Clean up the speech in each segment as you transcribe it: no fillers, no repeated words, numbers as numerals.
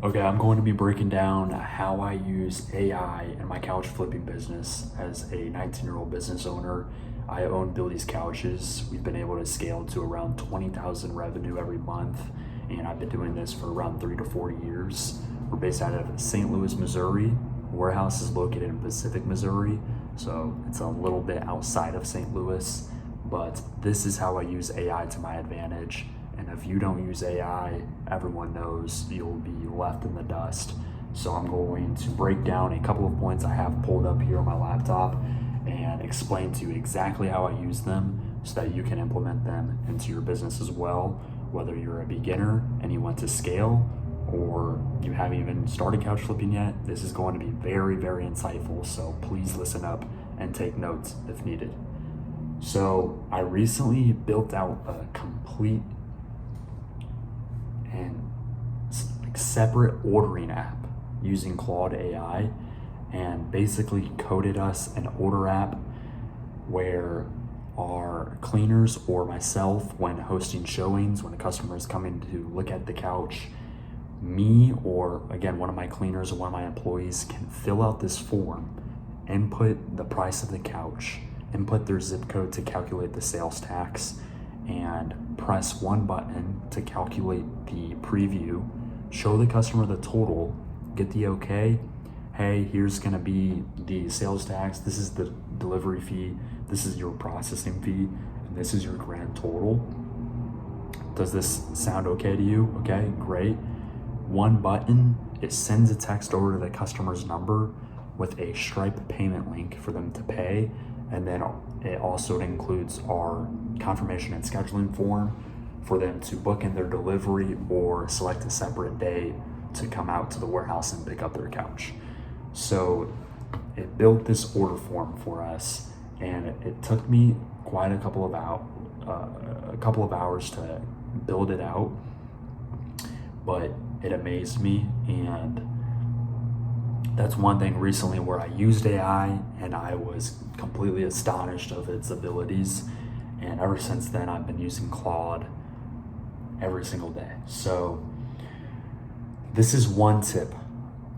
Okay, I'm going to be breaking down how I use AI in my couch flipping business. As a 19-year-old business owner, I own Billy's Couches. We've been able to scale to around 20,000 revenue every month, and I've been doing this for around 3 to 4 years. We're based out of St. Louis, Missouri. The warehouse is located in Pacific, Missouri, so it's a little bit outside of St. Louis, but this is how I use AI to my advantage. And if you don't use AI, everyone knows you'll be left in the dust. So I'm going to break down a couple of points I have pulled up here on my laptop and explain to you exactly how I use them so that you can implement them into your business as well. Whether you're a beginner and you want to scale, or you haven't even started couch flipping yet, this is going to be very, very insightful. So please listen up and take notes if needed. So I recently built out a complete and separate ordering app using Claude AI, and basically coded us an order app where our cleaners or myself, when hosting showings, when a customer is coming to look at the couch, me or again one of my cleaners or one of my employees can fill out this form, input the price of the couch, input their zip code to calculate the sales tax, and press one button to calculate the preview, show the customer the total, get the okay. Hey, here's gonna be the sales tax, this is the delivery fee, this is your processing fee, and this is your grand total. Does this sound okay to you? Okay, great. One button, it sends a text over to the customer's number with a Stripe payment link for them to pay. And then it also includes our confirmation and scheduling form for them to book in their delivery or select a separate day to come out to the warehouse and pick up their couch. So it built this order form for us, and it took me quite a couple of hours to build it out, but it amazed me. And that's one thing recently where I used AI and I was completely astonished of its abilities. And ever since then, I've been using Claude every single day. So this is one tip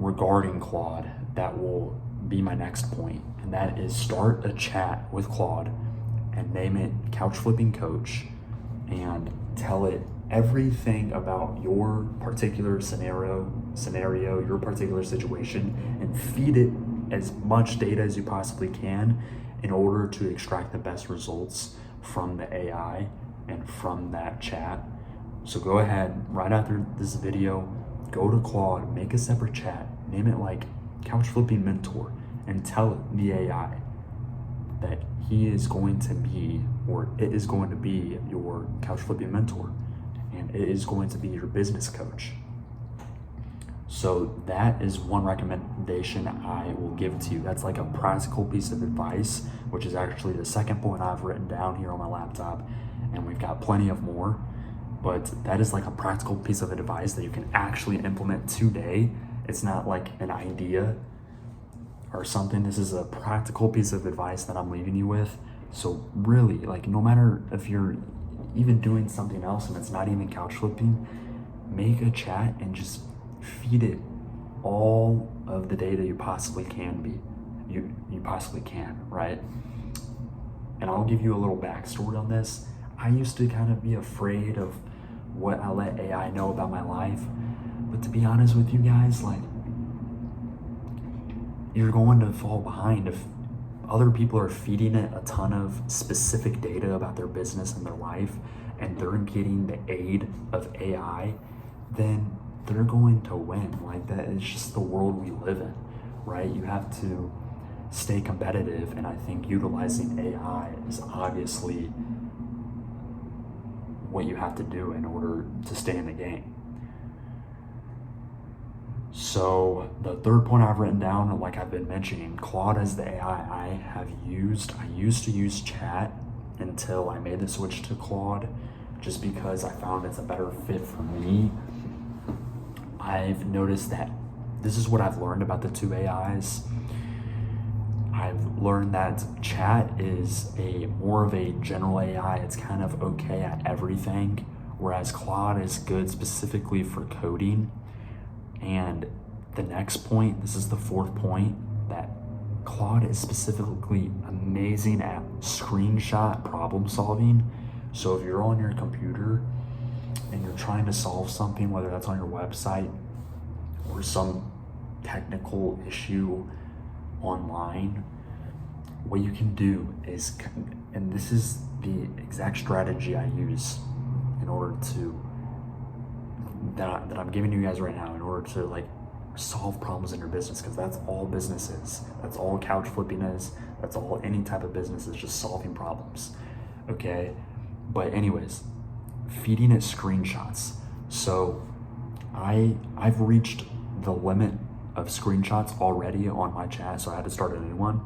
regarding Claude that will be my next point. And that is start a chat with Claude and name it Couch Flipping Coach, and tell it everything about your particular scenario, your particular situation, and feed it as much data as you possibly can in order to extract the best results from the AI and from that chat. So go ahead, right after this video, go to Claude, make a separate chat, name it like Couch Flipping Mentor, and tell the AI that he is going to be, or it is going to be, your couch flipping mentor, and it is going to be your business coach. So that is one recommendation I will give to you. That's like a practical piece of advice, which is actually the second point I've written down here on my laptop, and we've got plenty of more. But that is like a practical piece of advice that you can actually implement today. It's not like an idea or something. This is a practical piece of advice that I'm leaving you with. So really, like, no matter if you're even doing something else and it's not even couch flipping, make a chat and just feed it all of the data you possibly can, right? And I'll give you a little backstory on this. I used to kind of be afraid of what I let AI know about my life. But to be honest with you guys, like, you're going to fall behind if other people are feeding it a ton of specific data about their business and their life, and they're getting the aid of AI, then they're going to win. Like, that is just the world we live in, right? You have to stay competitive, and I think utilizing AI is obviously what you have to do in order to stay in the game. So the third point I've written down, like I've been mentioning, Claude as the AI I used to use chat until I made the switch to Claude, just because I found it's a better fit for me. I've noticed that this is what I've learned about the two AIs. I've learned that chat is more of a general AI. It's kind of okay at everything, whereas Claude is good specifically for coding. And the next point, this is the fourth point, that Claude is specifically amazing at screenshot problem solving. So if you're on your computer and you're trying to solve something, whether that's on your website or some technical issue online, what you can do is, and this is the exact strategy I use in order to, that I'm giving you guys right now, in order to like solve problems in your business, because that's all business is. That's all couch flipping is. That's all any type of business is, just solving problems. Okay? But anyways, feeding it screenshots. So I've reached the limit of screenshots already on my chat, so I had to start a new one.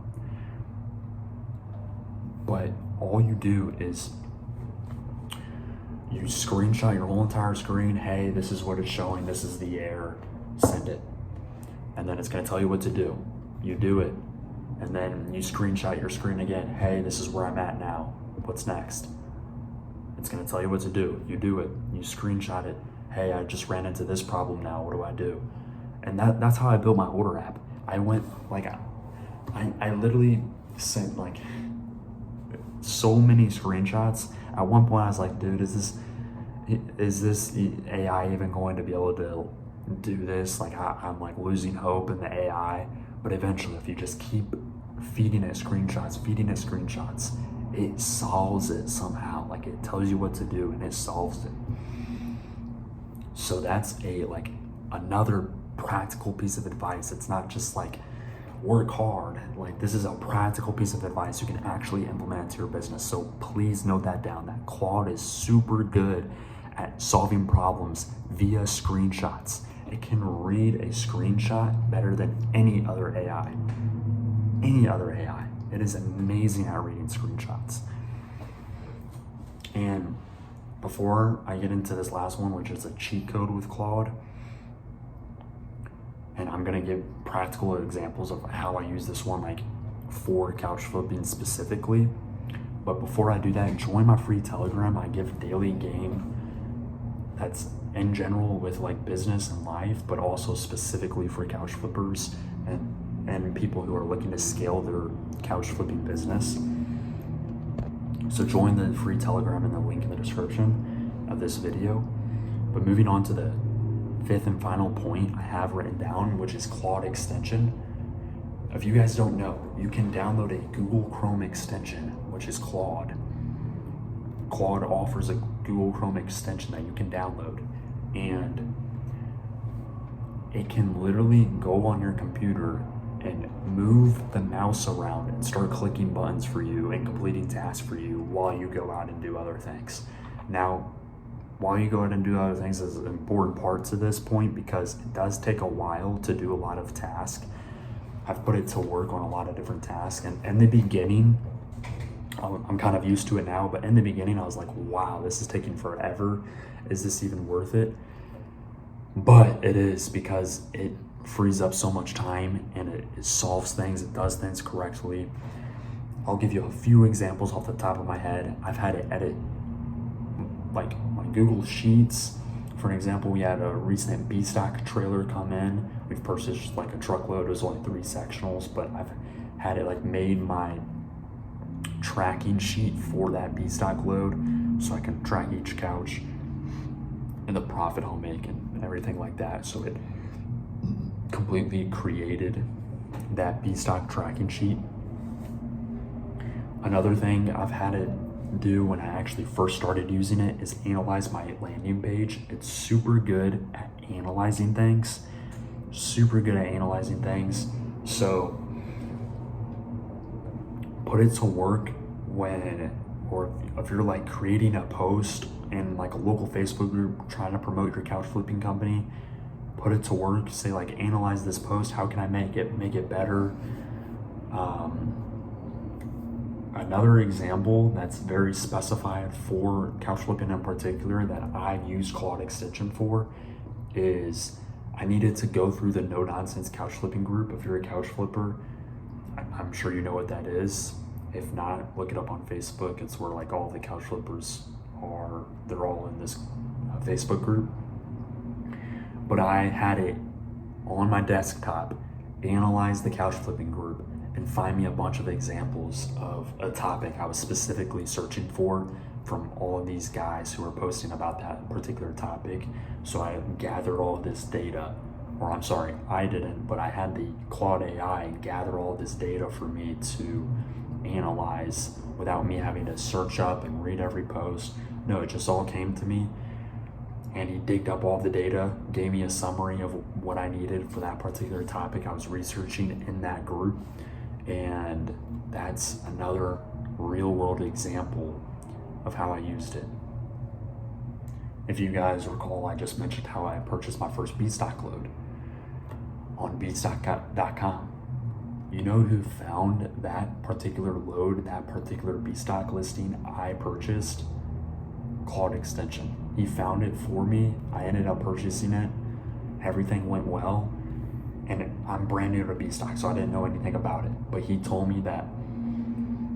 But all you do is you screenshot your whole entire screen. Hey, this is what it's showing. This is the error. Send it. And then it's going to tell you what to do. You do it. And then you screenshot your screen again. Hey, this is where I'm at now. What's next? It's going to tell you what to do. You do it. You screenshot it. Hey, I just ran into this problem now. What do I do? And that's how I built my order app. I went like, I literally sent like so many screenshots. At one point I was like, dude, is this AI even going to be able to do this? Like I'm like losing hope in the AI. But eventually, if you just keep feeding it screenshots, it solves it somehow. Like it tells you what to do and it solves it. So that's another practical piece of advice. It's not just like work hard. Like this is a practical piece of advice you can actually implement into your business. So please note that down, that Claude is super good at solving problems via screenshots. It can read a screenshot better than any other AI. It is amazing at reading screenshots. And before I get into this last one, which is a cheat code with Claude, and I'm gonna give practical examples of how I use this one, like for couch flipping specifically. But before I do that, join my free Telegram. I give daily game that's in general with like business and life, but also specifically for couch flippers and people who are looking to scale their couch flipping business. So join the free Telegram in the link in the description of this video. But moving on to the fifth and final point I have written down, which is Claude extension. If you guys don't know, you can download a Google Chrome extension, which is Claude. Claude offers a Google Chrome extension that you can download, and it can literally go on your computer and move the mouse around and start clicking buttons for you and completing tasks for you while you go out and do other things. Now, while you go out and do other things is an important part to this point, because it does take a while to do a lot of tasks. I've put it to work on a lot of different tasks, and in the beginning, I'm kind of used to it now, but in the beginning I was like, wow, this is taking forever. Is this even worth it? But it is, because it frees up so much time and it solves things, it does things correctly. I'll give you a few examples off the top of my head. I've had it edit like my Google Sheets. For an example, we had a recent B-Stock trailer come in. We've purchased like a truckload. It was only 3 sectionals, but I've had it like made my tracking sheet for that B-Stock load, so I can track each couch and the profit I'll make and everything like that. So it completely created that B-Stock tracking sheet. Another thing I've had it do when I actually first started using it is analyze my landing page. It's super good at analyzing things. So put it to work if you're like creating a post in like a local Facebook group trying to promote your couch flipping company. Put it to work. Say like, analyze this post. How can I make it better? Another example that's very specified for couch flipping in particular that I've used Claude extension for is I needed to go through the No Nonsense couch flipping group. If you're a couch flipper, I'm sure you know what that is. If not, look it up on Facebook. It's where like all the couch flippers they're all in this Facebook group. But I had it on my desktop, analyze the couch flipping group, and find me a bunch of examples of a topic I was specifically searching for from all of these guys who are posting about that particular topic. So I gathered all this data, or I'm sorry, I didn't, but I had the Claude AI gather all this data for me to analyze without me having to search up and read every post. No, it just all came to me, and he digged up all the data, gave me a summary of what I needed for that particular topic I was researching in that group. And that's another real world example of how I used it. If you guys recall, I just mentioned how I purchased my first Beatstock load on Beatstock.com. You know who found that particular load, that particular Beatstock listing I purchased? Claude Extension. He found it for me. I ended up purchasing it. Everything went well. And I'm brand new to Beatstock, so I didn't know anything about it. But he told me that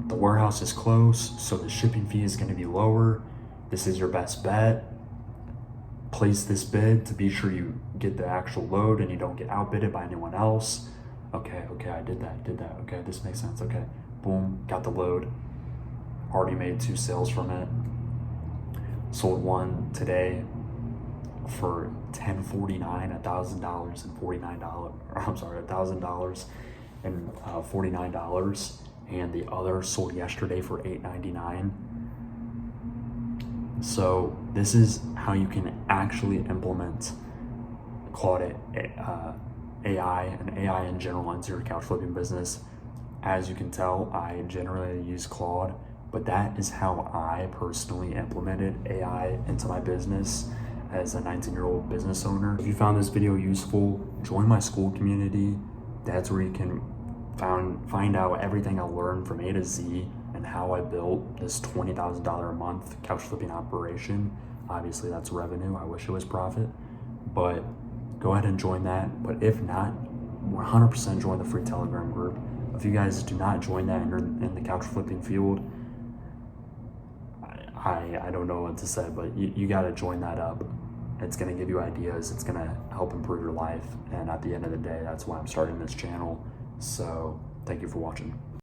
the warehouse is close, so the shipping fee is going to be lower. This is your best bet. Place this bid to be sure you get the actual load and you don't get outbidded by anyone else. Okay, I did that. Okay, this makes sense. Okay, boom, got the load. Already made 2 sales from it. Sold one today for $1,049, $1,000 and $49. I'm sorry, $1,000 and $49, and the other sold yesterday for $8.99. So this is how you can actually implement Claude AI and AI in general into your couch flipping business. As you can tell, I generally use Claude, but that is how I personally implemented AI into my business as a 19-year-old business owner. If you found this video useful, join my school community. That's where you can find out everything I learned from A to Z and how I built this $20,000 a month couch flipping operation. Obviously that's revenue. I wish it was profit, but go ahead and join that. But if not, 100% join the free Telegram group. If you guys do not join that and you're in the couch flipping field, I don't know what to say, but you got to join that up. It's going to give you ideas. It's going to help improve your life. And at the end of the day, that's why I'm starting this channel. So thank you for watching.